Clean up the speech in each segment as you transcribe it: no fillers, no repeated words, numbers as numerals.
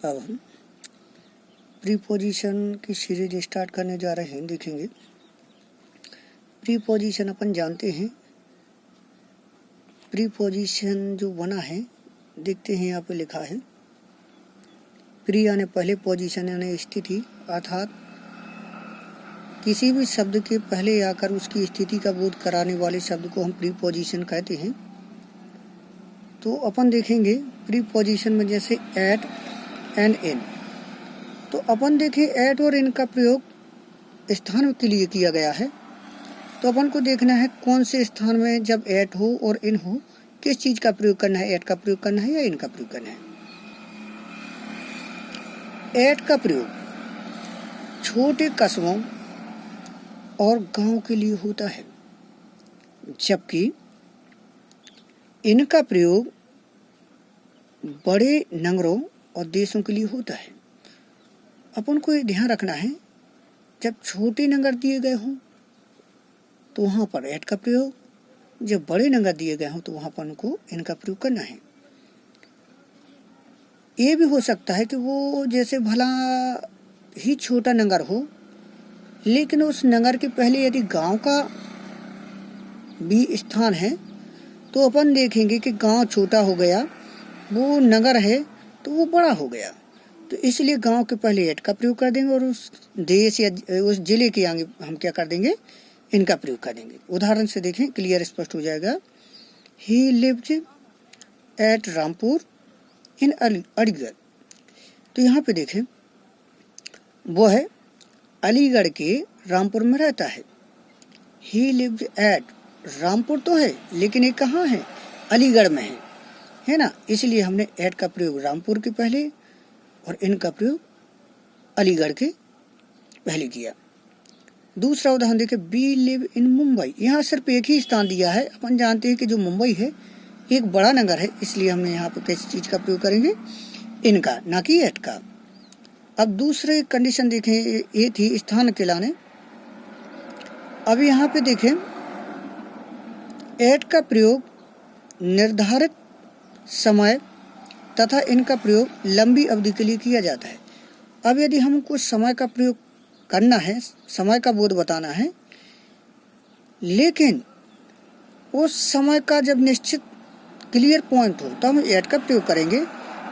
अब हम प्रीपोजिशन की सीरीज स्टार्ट करने जा रहे हैं। देखेंगे प्रीपोजिशन अपन जानते हैं। प्रीपोजिशन जो बना है देखते हैं, यहाँ पे लिखा है प्री यानी पहले, पोजीशन यानी स्थिति, अर्थात किसी भी शब्द के पहले आकर उसकी स्थिति का बोध कराने वाले शब्द को हम प्रीपोजिशन कहते हैं। तो अपन देखेंगे प्रीपोजिशन में जैसे एट एंड इन। तो अपन देखें एट और इन का प्रयोग स्थान के लिए किया गया है। तो अपन को देखना है कौन से स्थान में जब एट हो और इन हो किस चीज का प्रयोग करना है, एट का प्रयोग करना है या इन का प्रयोग करना है। एट का प्रयोग छोटे कस्बों और गांव के लिए होता है, जबकि इनका प्रयोग बड़े नगरों और देशों के लिए होता है। अपन को ये ध्यान रखना है, जब छोटे नगर दिए गए हों तो वहाँ पर एट का प्रयोग, जब बड़े नगर दिए गए हों तो वहाँ पर उनको इनका प्रयोग करना है। ये भी हो सकता है कि वो जैसे भला ही छोटा नगर हो, लेकिन उस नगर के पहले यदि गांव का भी स्थान है तो अपन देखेंगे कि गांव छोटा हो गया, वो नगर है तो वो बड़ा हो गया। तो इसलिए गांव के पहले एट का प्रयोग कर देंगे और उस देश या उस जिले के आगे हम क्या कर देंगे, इनका प्रयोग कर देंगे। उदाहरण से देखें, क्लियर स्पष्ट हो जाएगा। ही लिव्ड एट रामपुर इन अलीगढ़। तो यहाँ पे देखें वो है अलीगढ़ के रामपुर में रहता है। ही लिव्ड एट, रामपुर तो है लेकिन ये कहाँ है, अलीगढ़ में है ना। इसलिए हमने एट का प्रयोग रामपुर के पहले और इन का प्रयोग अलीगढ़ के पहले किया। दूसरा उदाहरण देखें, बी लिव इन मुंबई। यहाँ सिर्फ एक ही स्थान दिया है। अपन जानते हैं कि जो मुंबई है एक बड़ा नगर है, इसलिए हमने यहाँ पर किस चीज का प्रयोग करेंगे, इनका, ना कि एट का। अब दूसरे कंडीशन देखें, ये थी स्थान के लाने। अब यहाँ पे देखें एट का प्रयोग निर्धारित समय तथा इनका प्रयोग लंबी अवधि के लिए किया जाता है। अब यदि हमको समय का प्रयोग करना है, समय का बोध बताना है, लेकिन उस समय का जब निश्चित क्लियर पॉइंट हो तो हम एट का प्रयोग करेंगे,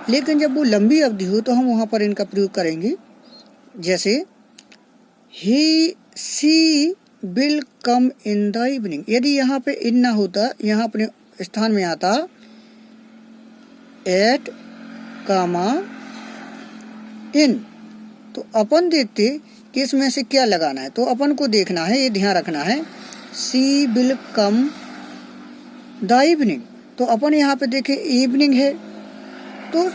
लेकिन जब वो लंबी अवधि हो तो हम वहाँ पर इनका प्रयोग करेंगे। जैसे ही she will come in the evening. यदि यहाँ पे इन ना होता, यहाँ अपने स्थान में आता एट कामा इन, तो अपन देखते कि इसमें से क्या लगाना है। तो अपन को देखना है, ये ध्यान रखना है, सी विल कम द इवनिंग। तो अपन यहाँ पे देखें इवनिंग है तो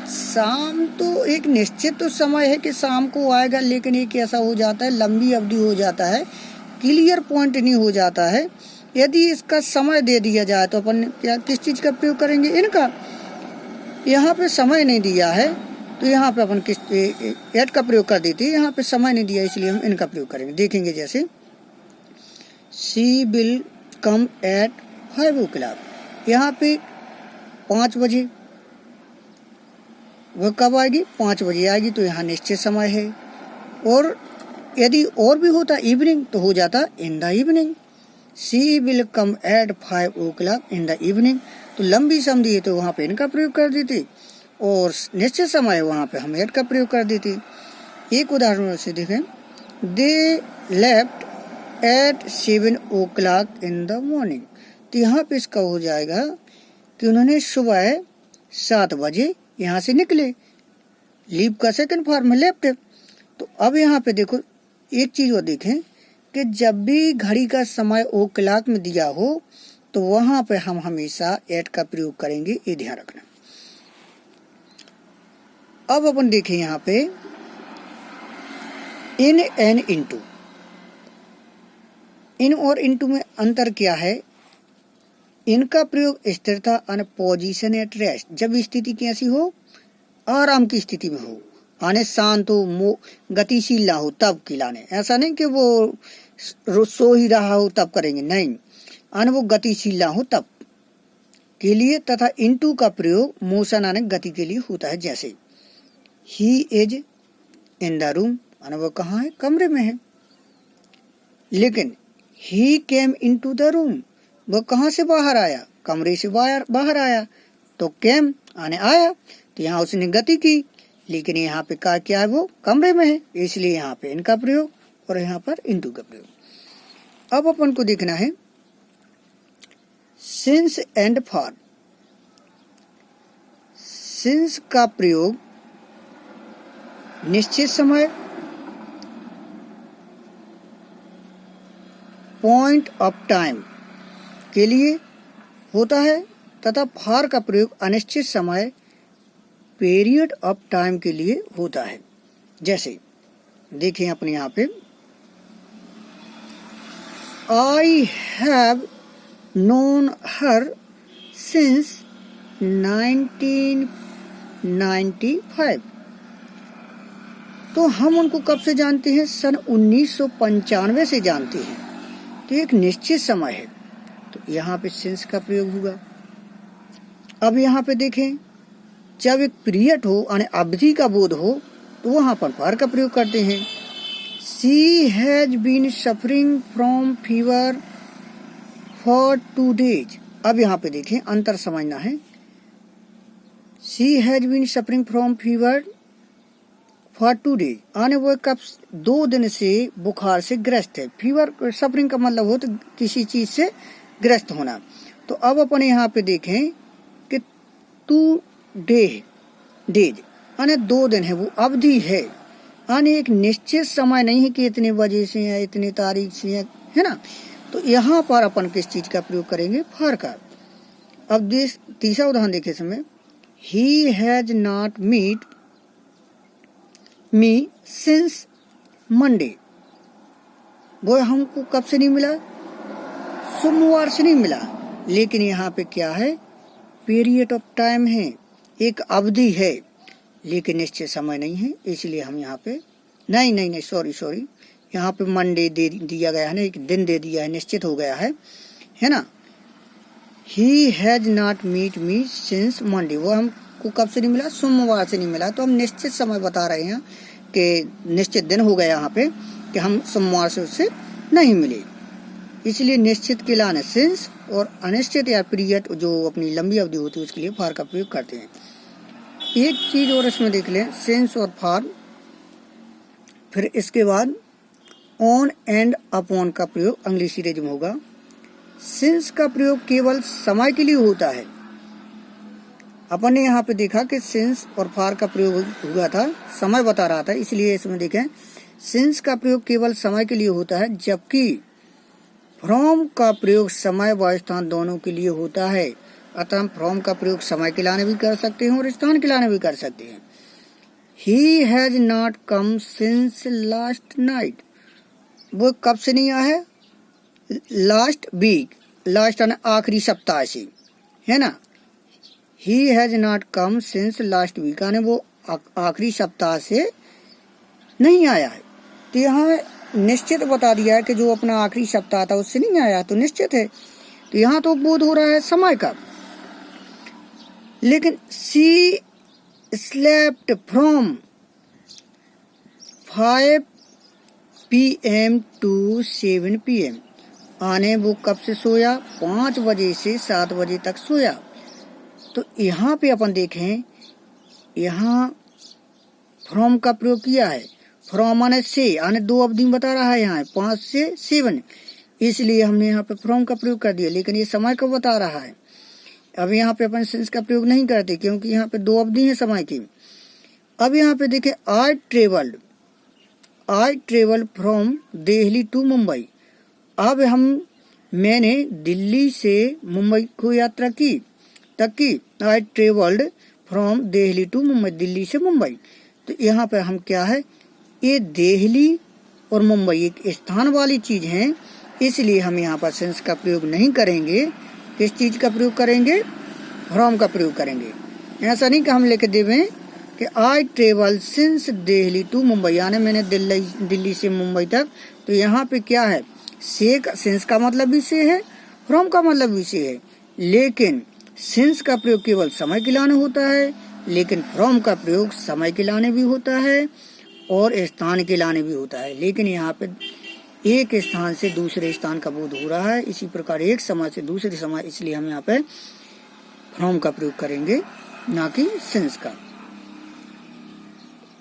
शाम, तो एक निश्चित तो समय है कि शाम को आएगा, लेकिन ये कैसा हो जाता है, लंबी अवधि हो जाता है, क्लियर पॉइंट नहीं हो जाता है। यदि इसका समय दे दिया जाए तो अपन क्या किस चीज का प्रयोग करेंगे, इनका। यहाँ पे समय नहीं दिया है तो यहाँ पे अपन किस एट का प्रयोग कर देते हैं। यहाँ पे समय नहीं दिया इसलिए हम इनका प्रयोग करेंगे। देखेंगे जैसे सी विल कम एट 5 o'clock। यहाँ पे 5 बजे, वह कब आएगी, 5 बजे आएगी, तो यहाँ निश्चित समय है। और यदि और भी होता इवनिंग तो हो जाता in the evening. She will come at 5 o'clock in the evening. तो लंबी समझी है तो वहाँ पे इनका प्रयोग कर देते, और निश्चित समय वहाँ पे हम एट का प्रयोग कर देते। एक उदाहरण से देखें, they left eight 7 o'clock in the morning. तो यहाँ पे इसका हो जाएगा कि उन्होंने सुबह 7 बजे यहाँ से निकले। लीव का सेकंड फॉर्म है लेफ्ट। तो अब यहाँ पे देखो एक चीज वो देखें कि जब भी घड़ी का समय ओ क्लॉक में दिया हो तो वहां पे हम हमेशा एट का प्रयोग करेंगे, ये ध्यान रखना। अब अपन देखें यहाँ पे इन एंड इनटू। इन और इनटू में अंतर क्या है। इनका प्रयोग स्थिरता यानी पोजीशन एट रेस्ट, जब स्थिति कैसी हो, आराम की स्थिति में हो, आने शांत हो, गतिशील ना हो तब खिलाने। ऐसा नहीं कि वो सो ही रहा हो तब करेंगे, नहीं, आने वो गतिशील ना हो तब के लिए। तथा इनटू का प्रयोग मोशन आने गति के लिए होता है। जैसे he is in the room, माने वो कहाँ है, कमरे में है। लेकिन ही केम इनटू द रूम, वो कहाँ से बाहर आया, कमरे से बाहर आया। तो केम आने आया, तो यहाँ उसने गति की, लेकिन यहाँ पे क्या है, वो कमरे में है, इसलिए यहाँ पे इनका प्रयोग और यहाँ पर इनटू का प्रयोग। अब अपन को देखना है सिंस एंड फॉर। सिंस का प्रयोग निश्चित समय, पॉइंट ऑफ टाइम के लिए होता है तथा फॉर का प्रयोग अनिश्चित समय, पीरियड ऑफ टाइम के लिए होता है। जैसे देखें अपने यहाँ पे, I have known her since 1995। तो हम उनको कब से जानते हैं, सन 1995 से जानते हैं। तो एक निश्चित समय है, तो यहाँ पे सिंस का प्रयोग होगा। अब यहाँ पे देखें, जब एक पीरियड हो यानी अवधि का बोध हो तो वहां पर फॉर का प्रयोग करते हैं। She has been suffering from fever for 2 days। अब यहाँ पे देखें, अंतर समझना है। She has been suffering from fever for 2 days, आने वो कब 2 दिन से बुखार से ग्रस्त है। फीवर सफरिंग का मतलब हो तो किसी चीज से ग्रस्त होना। तो अब अपन यहाँ पे देखें कि 2 days आने 2 दिन है, वो अवधि है, आने एक निश्चित समय नहीं है कि इतने बजे से है, इतने तारीख से है ना। तो यहाँ पर अपन किस चीज का प्रयोग करेंगे, फॉर का। अब तीसरा उदाहरण देखे समय, he has not meet me since Monday. वो हमको कब से नहीं मिला, सोमवार से नहीं मिला। लेकिन यहाँ पे क्या है, पीरियड ऑफ टाइम है, एक अवधि है, लेकिन निश्चित समय नहीं है, इसलिए हम यहाँ पे नहीं सॉरी यहाँ पे मंडे दे दिया गया है ना, एक दिन दे दिया है, निश्चित हो गया है ना। He has not meet me since Monday, वो हमको कब से नहीं मिला, सोमवार से नहीं मिला। तो हम निश्चित समय बता रहे हैं कि निश्चित दिन हो गया यहाँ पे कि हम सोमवार से उससे नहीं मिले, इसलिए निश्चित के लाने सिंस और अनिश्चित या पीरियड जो अपनी लंबी अवधि होती है उसके लिए फॉर का प्रयोग करते हैं। एक चीज और इसमें देख लें, सिंस और फॉर, फिर इसके बाद ऑन एंड अपॉन का प्रयोग अंग्रेजी रिज्म होगा। सिंस का प्रयोग केवल समय के लिए होता है। अपन ने यहाँ पे देखा कि सिंस और फॉर का प्रयोग हुआ था, समय बता रहा था, इसलिए इसमें देखें सिंस का प्रयोग केवल समय के लिए होता है, जबकि फ्रॉम का प्रयोग समय व स्थान दोनों के लिए होता है। अतः हम फ्रॉम का प्रयोग समय के लाने भी कर सकते हैं और स्थान के लाने भी कर सकते हैं। ही has not come since last night, वो कब से नहीं आया है, लास्ट वीक, लास्ट आखिरी सप्ताह से, है ना। He has not come since last week, यानी वो आखिरी सप्ताह से नहीं आया है। तो यहाँ निश्चित बता दिया है कि जो अपना आखिरी सप्ताह था उससे नहीं आया, तो निश्चित है। तो यहाँ तो बोध हो रहा है समय का। लेकिन सी slept from 5 PM to 7 PM, आने वो कब से सोया, 5 बजे से 7 बजे तक सोया। तो यहाँ पे अपन देखें, यहाँ फ्रॉम का प्रयोग किया है। फ्रॉम आने से, आने 2 अवधि बता रहा है यहाँ 5 से 7, इसलिए हमने यहाँ पे फ्रॉम का प्रयोग कर दिया, लेकिन ये समय को बता रहा है। अब यहाँ पे अपन सिंस का प्रयोग नहीं करते क्योंकि यहाँ पे 2 अवधि है समय की। अब यहाँ पे देखें, I travel from Delhi to Mumbai. अब मैंने दिल्ली से मुंबई को यात्रा की, तक की। I travelled from Delhi to Mumbai, Delhi से मुंबई। तो यहाँ पे हम क्या है, ये दिल्ली और मुंबई एक स्थान वाली चीज है, इसलिए हम यहाँ पर सिंस का प्रयोग नहीं करेंगे। किस चीज का प्रयोग करेंगे, फ्रॉम का प्रयोग करेंगे। ऐसा नहीं कि हम लेके देवें कि I travel since Delhi to Mumbai, यानी मैंने दिल्ली से मुंबई तक। तो यहाँ पे क्या है, सिंस का मतलब भी से है, फ्रॉम का मतलब भी से है, लेकिन सिंस का प्रयोग केवल समय के लाने होता है, लेकिन फ्रॉम का प्रयोग समय के लाने भी होता है और स्थान के लाने भी होता है। लेकिन यहाँ पे एक स्थान से दूसरे स्थान का बोध हो रहा है, इसी प्रकार एक समय से दूसरे समय, इसलिए हम यहाँ पे फ्रॉम का प्रयोग करेंगे, ना कि सिंस का।